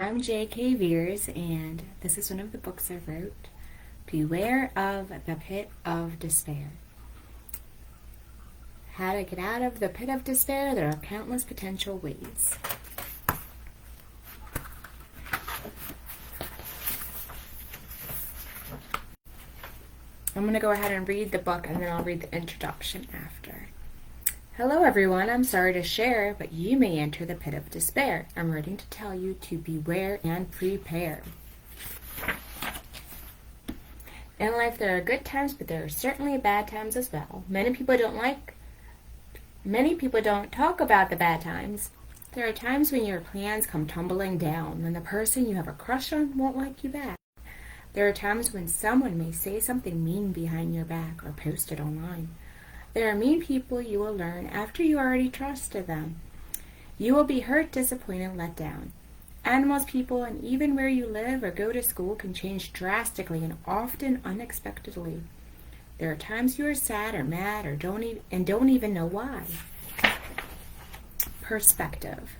I'm J.K. Veers, and this is one of the books I wrote, Beware of the Pit of Despair. How to get out of the pit of despair? There are countless potential ways. I'm going to go ahead and read the book, and then I'll read the introduction after. Hello everyone, I'm sorry to share, but you may enter the pit of despair. I'm writing to tell you to beware and prepare. In life there are good times, but there are certainly bad times as well. Many people don't talk about the bad times. There are times when your plans come tumbling down, when the person you have a crush on won't like you back. There are times when someone may say something mean behind your back or post it online. There are mean people you will learn after you already trusted them. You will be hurt, disappointed, let down. Animals, people, and even where you live or go to school can change drastically and often unexpectedly. There are times you are sad or mad or don't even know why. Perspective.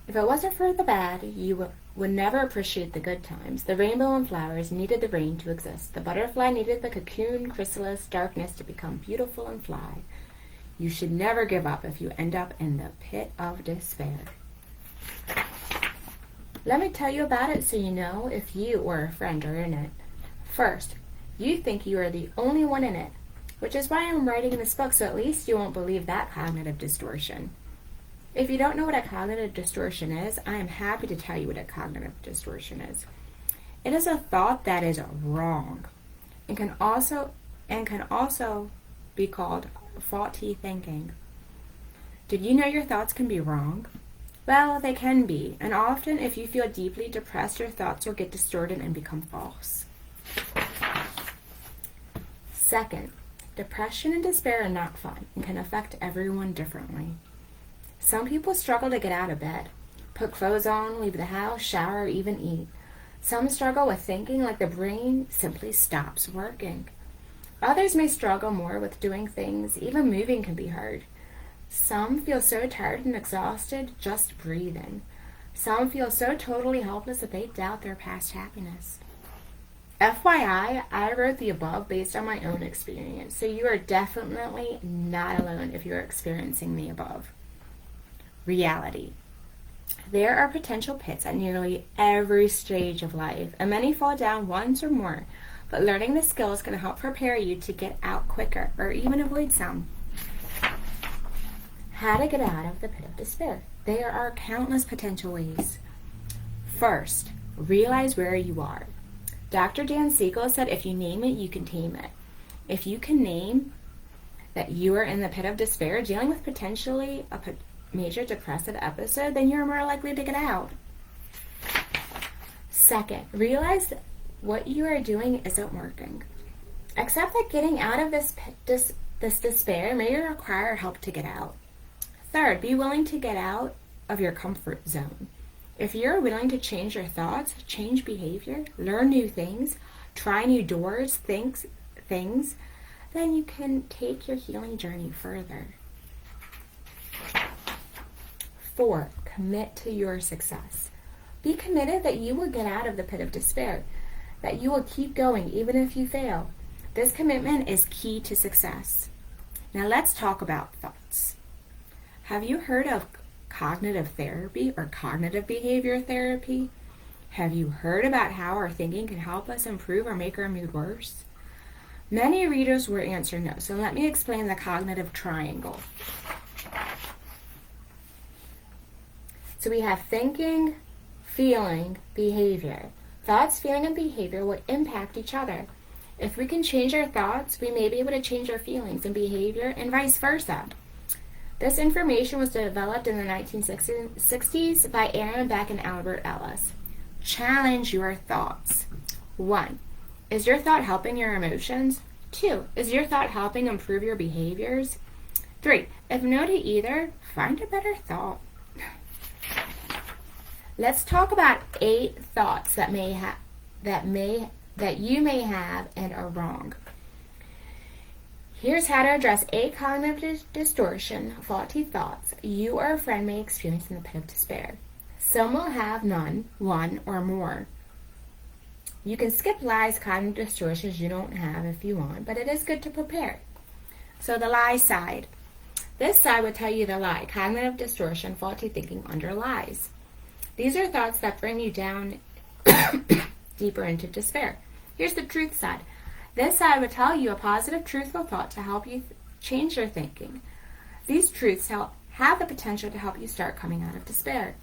If it wasn't for the bad, you would never appreciate the good times. The rainbow and flowers needed the rain to exist. The butterfly needed the cocoon, chrysalis, darkness to become beautiful and fly. You should never give up if you end up in the pit of despair. Let me tell you about it so you know if you or a friend are in it. First, you think you are the only one in it, which is why I'm writing this book, so at least you won't believe that cognitive distortion. If you don't know what a cognitive distortion is, I am happy to tell you what a cognitive distortion is. It is a thought that is wrong and can also be called faulty thinking. Did you know your thoughts can be wrong? Well, they can be, and often if you feel deeply depressed, your thoughts will get distorted and become false. Second, depression and despair are not fun and can affect everyone differently. Some people struggle to get out of bed, put clothes on, leave the house, shower, or even eat. Some struggle with thinking like the brain simply stops working. Others may struggle more with doing things. Even moving can be hard. Some feel so tired and exhausted just breathing. Some feel so totally helpless that they doubt their past happiness. FYI, I wrote the above based on my own experience, so you are definitely not alone if you are experiencing the above. Reality. There are potential pits at nearly every stage of life, and many fall down once or more, but learning the skills can help prepare you to get out quicker or even avoid some. How to get out of the pit of despair. There are countless potential ways. First, realize where you are. Dr. Dan Siegel said if you name it, you can tame it. If you can name that you are in the pit of despair, dealing with potentially a major depressive episode, then you're more likely to get out. Second, realize that what you are doing isn't working. Accept that getting out of this despair may require help to get out. Third, be willing to get out of your comfort zone. If you're willing to change your thoughts, change behavior, learn new things, try new doors, things, then you can take your healing journey further. 4, commit to your success. Be committed that you will get out of the pit of despair, that you will keep going even if you fail. This commitment is key to success. Now let's talk about thoughts. Have you heard of cognitive therapy or cognitive behavior therapy? Have you heard about how our thinking can help us improve or make our mood worse? Many readers will answer no, so let me explain the cognitive triangle. So we have thinking, feeling, behavior. Thoughts, feeling, and behavior will impact each other. If we can change our thoughts, we may be able to change our feelings and behavior, and vice versa. This information was developed in the 1960s by Aaron Beck and Albert Ellis. Challenge your thoughts. 1. Is your thought helping your emotions? 2. Is your thought helping improve your behaviors? 3. If no to either, find a better thought. Let's talk about 8 thoughts that you may have and are wrong. Here's how to address a cognitive distortion, faulty thoughts you or a friend may experience in the pit of despair. Some will have none, one, or more. You can skip lies, cognitive distortions you don't have if you want, but it is good to prepare. So the lie side. This side would tell you the lie, cognitive distortion, faulty thinking under lies. These are thoughts that bring you down deeper into despair. Here's the truth side. This side would tell you a positive, truthful thought to help you change your thinking. These truths have the potential to help you start coming out of despair.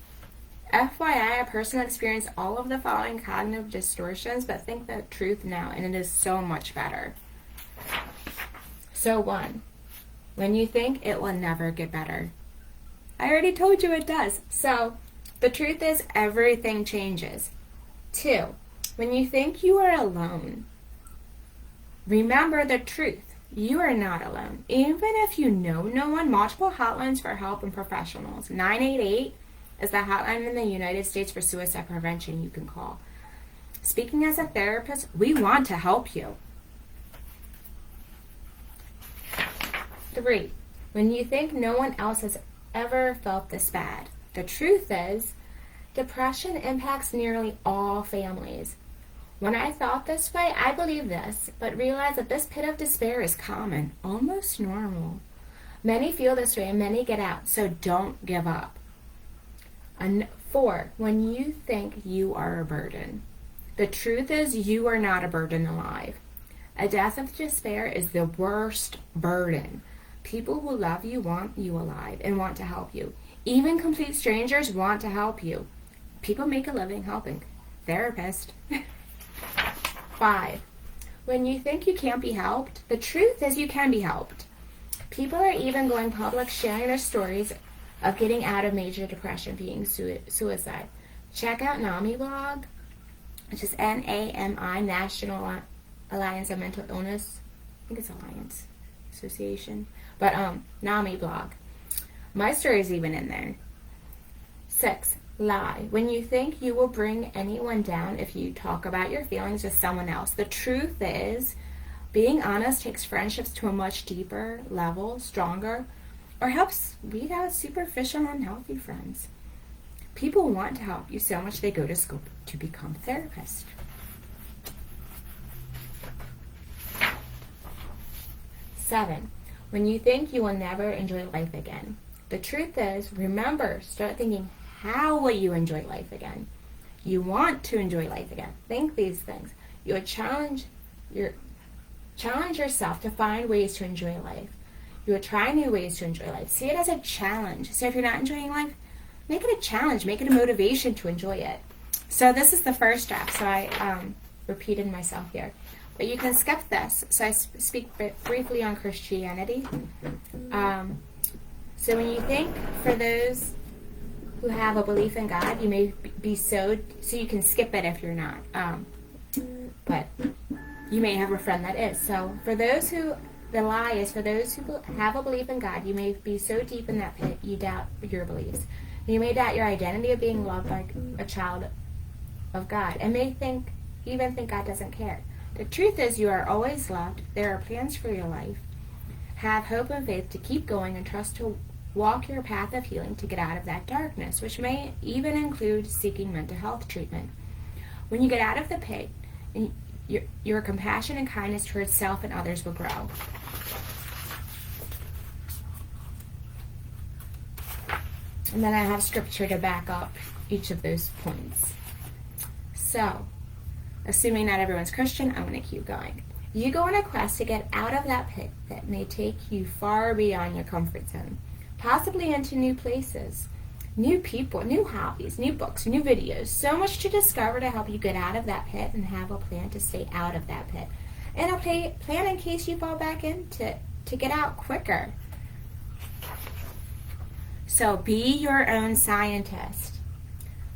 FYI, I personally experienced all of the following cognitive distortions, but think the truth now, and it is so much better. So 1, when you think it will never get better. I already told you it does. So the truth is everything changes. 2, when you think you are alone. Remember the truth. You are not alone. Even if you know no one, multiple hotlines for help and professionals. 988 is the hotline in the United States for suicide prevention you can call. Speaking as a therapist, we want to help you. 3, when you think no one else has ever felt this bad. The truth is, depression impacts nearly all families. When I thought this way, I believed this, but realized that this pit of despair is common, almost normal. Many feel this way and many get out, so don't give up. And 4, when you think you are a burden. The truth is you are not a burden alive. A death of despair is the worst burden. People who love you want you alive and want to help you. Even complete strangers want to help you. People make a living helping. Therapist. 5, when you think you can't be helped, the truth is you can be helped. People are even going public sharing their stories of getting out of major depression, being suicide. Check out NAMI blog, which is NAMI, National Alliance of Mental Illness. I think it's Alliance Association. But NAMI blog. My story is even in there. 6, lie. When you think you will bring anyone down if you talk about your feelings with someone else. The truth is, being honest takes friendships to a much deeper level, stronger, or helps weed out superficial, unhealthy friends. People want to help you so much they go to school to become therapists. 7, when you think you will never enjoy life again. The truth is, remember, start thinking, how will you enjoy life again? You want to enjoy life again. Think these things. You would challenge yourself to find ways to enjoy life. You would try new ways to enjoy life. See it as a challenge. So if you're not enjoying life, make it a challenge. Make it a motivation to enjoy it. So this is the first step. So I repeated myself here. But you can skip this. So I speak briefly on Christianity. So when you think, for those who have a belief in God, you may be so you can skip it if you're not. But you may have a friend that is. So for those who, the lie is for those who have a belief in God, you may be so deep in that pit, you doubt your beliefs. You may doubt your identity of being loved like a child of God, and may even think God doesn't care. The truth is you are always loved. There are plans for your life. Have hope and faith to keep going and trust to walk your path of healing to get out of that darkness, which may even include seeking mental health treatment. When you get out of the pit, your compassion and kindness towards self and others will grow. And then I have scripture to back up each of those points. So, assuming not everyone's Christian, I'm going to keep going. You go on a quest to get out of that pit that may take you far beyond your comfort zone, possibly into new places, new people, new hobbies, new books, new videos, so much to discover to help you get out of that pit and have a plan to stay out of that pit. And a plan in case you fall back into to get out quicker. So be your own scientist.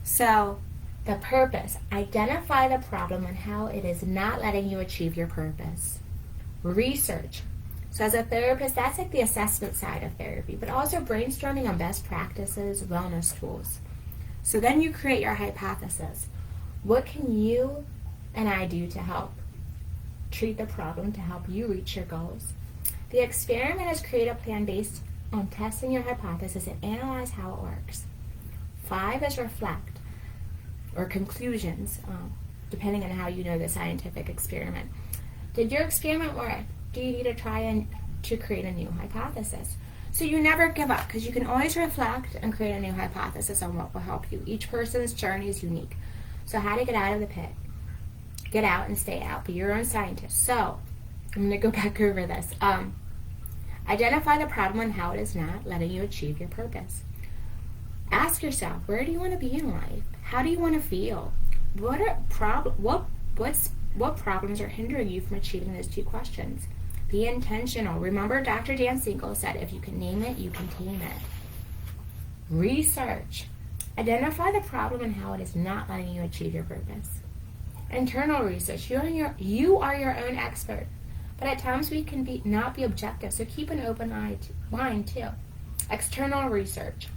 So the purpose. Identify the problem and how it is not letting you achieve your purpose. Research. So as a therapist, that's like the assessment side of therapy, but also brainstorming on best practices, wellness tools. So then you create your hypothesis. What can you and I do to help treat the problem to help you reach your goals? The experiment is create a plan based on testing your hypothesis and analyze how it works. 5 is reflect, or conclusions, depending on how you know the scientific experiment. Did your experiment work? Do you need to try to create a new hypothesis? So you never give up, because you can always reflect and create a new hypothesis on what will help you. Each person's journey is unique. So how to get out of the pit. Get out and stay out. Be your own scientist. So I'm going to go back over this. Identify the problem and how it is not letting you achieve your purpose. Ask yourself, where do you want to be in life? How do you want to feel? What problems are hindering you from achieving those 2 questions? Be intentional. Remember, Dr. Dan Siegel said, if you can name it, you can tame it. Research. Identify the problem and how it is not letting you achieve your purpose. Internal research. You are your own expert. But at times we can not be objective, so keep an open mind too. External research.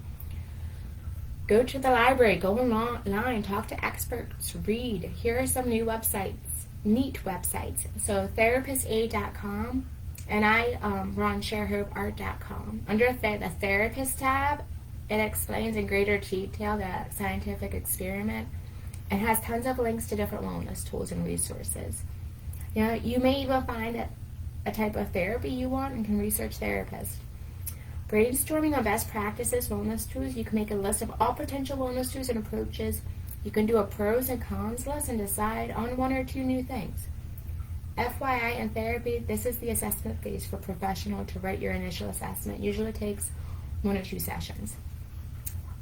Go to the library, go online, talk to experts, read. Here are some new websites, neat websites. So therapistaid.com, and I run sharehopeart.com. Under the therapist tab, it explains in greater detail the scientific experiment and has tons of links to different wellness tools and resources. You may even find a type of therapy you want and can research therapists. Brainstorming on best practices, wellness tools. You can make a list of all potential wellness tools and approaches. You can do a pros and cons list and decide on 1 or 2 new things. FYI, in therapy, this is the assessment phase for professional to write your initial assessment. Usually takes 1 or 2 sessions.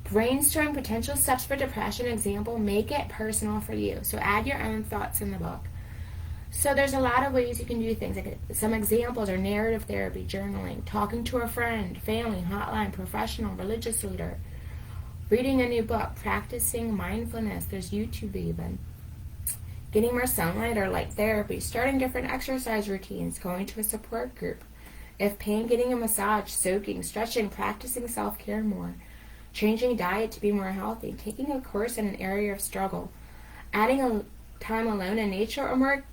Brainstorm potential steps for depression. Example, make it personal for you. So add your own thoughts in the book. So there's a lot of ways you can do things. Like some examples are narrative therapy, journaling, talking to a friend, family, hotline, professional, religious leader, reading a new book, practicing mindfulness. There's YouTube even. Getting more sunlight or light therapy, starting different exercise routines, going to a support group. If pain, getting a massage, soaking, stretching, practicing self-care more, changing diet to be more healthy, taking a course in an area of struggle, adding a time alone in nature, or more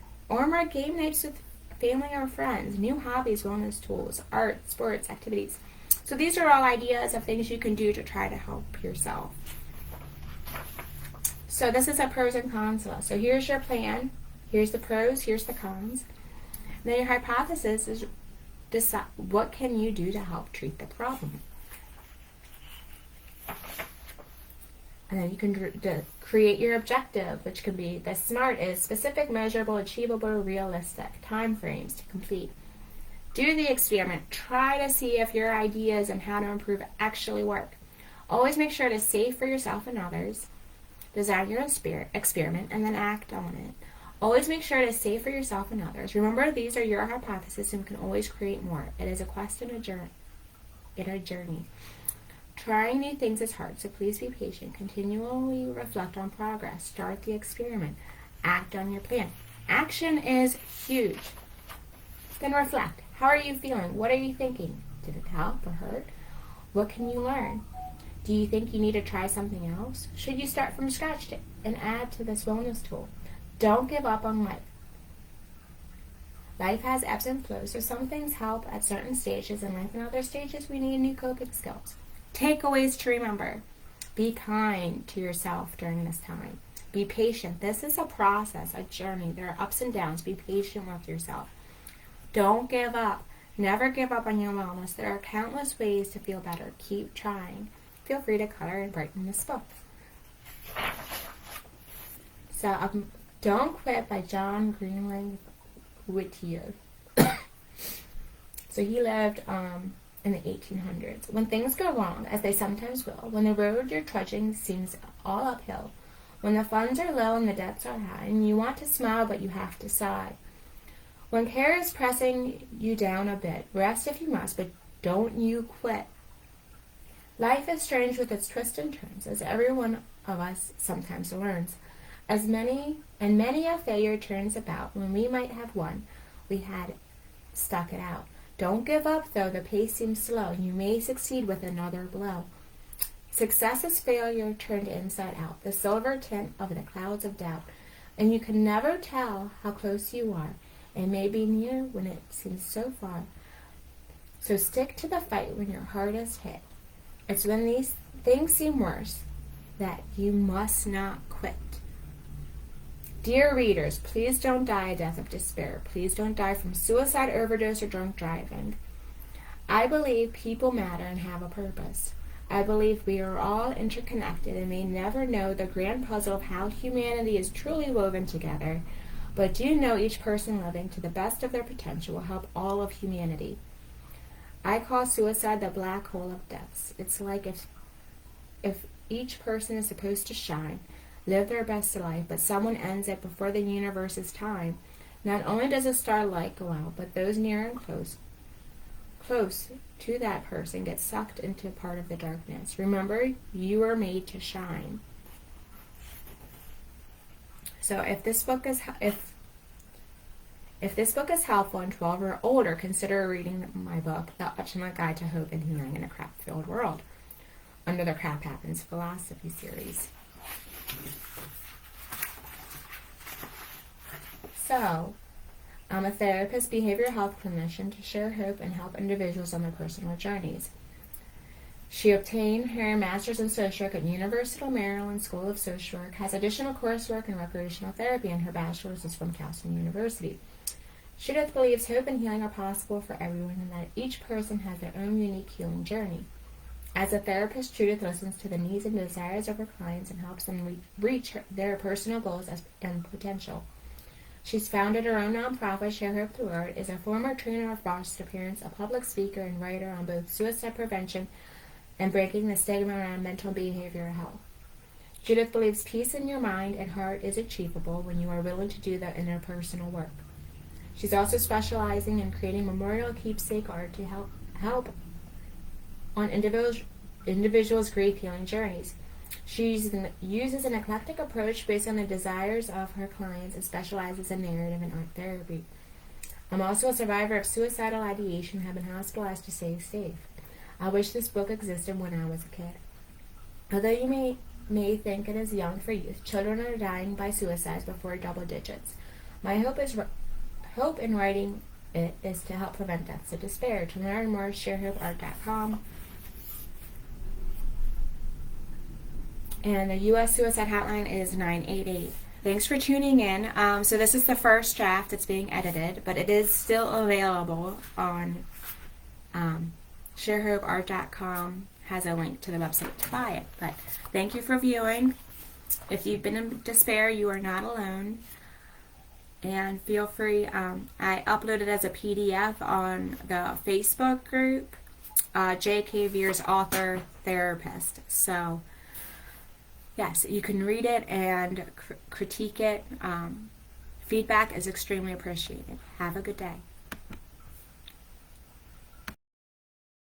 game nights with family or friends, new hobbies, wellness tools, art, sports, activities. So these are all ideas of things you can do to try to help yourself. So this is a pros and cons list. So here's your plan. Here's the pros, here's the cons. And then your hypothesis is decide what can you do to help treat the problem. And then you can create your objective, which can be, the SMART is specific, measurable, achievable, realistic, time frames to complete. Do the experiment. Try to see if your ideas and how to improve actually work. Always make sure it is safe for yourself and others. Design your experiment and then act on it. Always make sure it is safe for yourself and others. Remember, these are your hypotheses and you can always create more. It is a quest and a journey. Trying new things is hard, so please be patient. Continually reflect on progress. Start the experiment. Act on your plan. Action is huge. Then reflect. How are you feeling? What are you thinking? Did it help or hurt? What can you learn? Do you think you need to try something else? Should you start from scratch and add to this wellness tool? Don't give up on life. Life has ebbs and flows, so some things help at certain stages in life, and other stages we need new coping skills. Takeaways to remember. Be kind to yourself during this time. Be patient. This is a process, a journey. There are ups and downs. Be patient with yourself. Don't give up. Never give up on your wellness. There are countless ways to feel better. Keep trying. Feel free to color and brighten this book. So, Don't Quit by John Greenleaf Whittier. So he lived in the 1800s. When things go wrong, as they sometimes will, when the road you're trudging seems all uphill, when the funds are low and the debts are high, and you want to smile but you have to sigh, when care is pressing you down a bit, rest if you must, but don't you quit. Life is strange with its twists and turns, as every one of us sometimes learns. Many a failure turns about. When we might have won, we had stuck it out. Don't give up, though the pace seems slow. You may succeed with another blow. Success is failure turned inside out, the silver tint of the clouds of doubt. And you can never tell how close you are. It may be near when it seems so far. So stick to the fight when your heart is hit. It's when these things seem worse that you must not quit. Dear readers, please don't die a death of despair. Please don't die from suicide, overdose, or drunk driving. I believe people matter and have a purpose. I believe we are all interconnected and may never know the grand puzzle of how humanity is truly woven together, but do know each person living to the best of their potential will help all of humanity. I call suicide the black hole of deaths. It's like if each person is supposed to shine, live their best life, but someone ends it before the universe's time. Not only does a star light go out, but those near and close to that person get sucked into part of the darkness. Remember, you are made to shine. So if this book is helpful and 12 or older, consider reading my book, The Ultimate Guide to Hope and Healing in a Crap-Filled World, under the Crap Happens Philosophy series. So, I'm a therapist, behavioral health clinician to share hope and help individuals on their personal journeys. She obtained her master's in social work at University of Maryland School of Social Work, has additional coursework in recreational therapy, and her bachelor's is from Towson University. Judith believes hope and healing are possible for everyone and that each person has their own unique healing journey. As a therapist, Judith listens to the needs and desires of her clients and helps them reach their personal goals and potential. She's founded her own nonprofit, Share Hope Through Art, is a former trainer of foster parents, a public speaker, and writer on both suicide prevention and breaking the stigma around mental and behavioral health. Judith believes peace in your mind and heart is achievable when you are willing to do the interpersonal work. She's also specializing in creating memorial keepsake art to help on individuals' grief healing journeys. She uses an eclectic approach based on the desires of her clients and specializes in narrative and art therapy. I'm also a survivor of suicidal ideation and have been hospitalized to stay safe. I wish this book existed when I was a kid. Although you may think it is young for youth, children are dying by suicides before double digits. My hope in writing it is to help prevent deaths of despair. To learn more, sharehopeart.com. And the U.S. Suicide Hotline is 988. Thanks for tuning in. So this is the first draft that's being edited, but it is still available on sharehopeart.com. Has a link to the website to buy it. But thank you for viewing. If you've been in despair, you are not alone. And feel free, I uploaded as a PDF on the Facebook group, J.K. Veers, author, therapist. So yes, you can read it and critique it. Feedback is extremely appreciated. Have a good day.